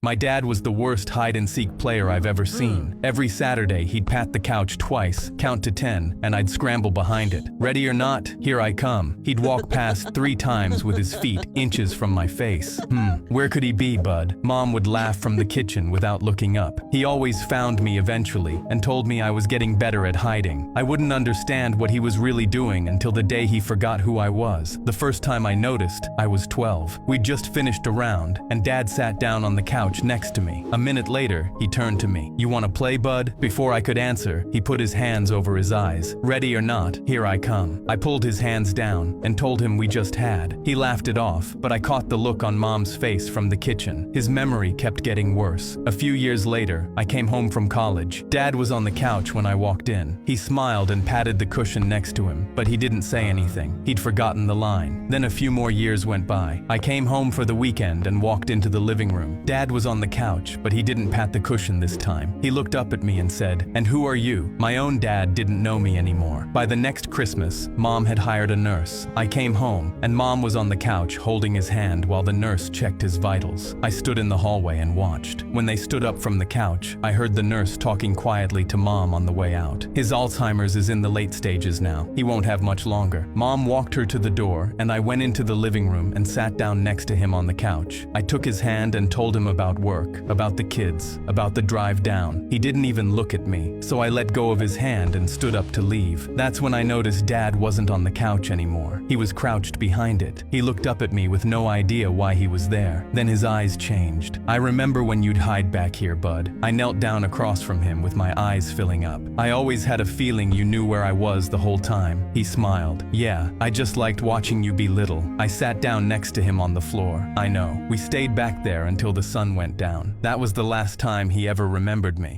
My dad was the worst hide-and-seek player I've ever seen. Every Saturday, he'd pat the couch twice, count to 10, and I'd scramble behind it. Ready or not, here I come. He'd walk past 3 times with his feet inches from my face. Where could he be, bud? Mom would laugh from the kitchen without looking up. He always found me eventually and told me I was getting better at hiding. I wouldn't understand what he was really doing until the day he forgot who I was. The first time I noticed, I was 12. We'd just finished a round, and Dad sat down on the couch next to me. A minute later, he turned to me. "You want to play, bud?" Before I could answer, he put his hands over his eyes. "Ready or not, here I come." I pulled his hands down and told him we just had. He laughed it off, but I caught the look on Mom's face from the kitchen. His memory kept getting worse. A few years later, I came home from college. Dad was on the couch when I walked in. He smiled and patted the cushion next to him, but he didn't say anything. He'd forgotten the line. Then a few more years went by. I came home for the weekend and walked into the living room. Dad was on the couch, but he didn't pat the cushion this time. He looked up at me and said, "And who are you?" My own dad didn't know me anymore. By the next Christmas, Mom had hired a nurse. I came home, and Mom was on the couch holding his hand while the nurse checked his vitals. I stood in the hallway and watched. When they stood up from the couch, I heard the nurse talking quietly to Mom on the way out. "His Alzheimer's is in the late stages now. He won't have much longer." Mom walked her to the door, and I went into the living room and sat down next to him on the couch. I took his hand and told him about work, about the kids, about the drive down. He didn't even look at me, so I let go of his hand and stood up to leave. That's when I noticed Dad wasn't on the couch anymore. He was crouched behind it. He looked up at me with no idea why he was there. Then his eyes changed. "I remember when you'd hide back here, bud." I knelt down across from him with my eyes filling up. "I always had a feeling you knew where I was the whole time." He smiled. "Yeah, I just liked watching you be little." I sat down next to him on the floor. I know. We stayed back there until the sun went down. That was the last time he ever remembered me.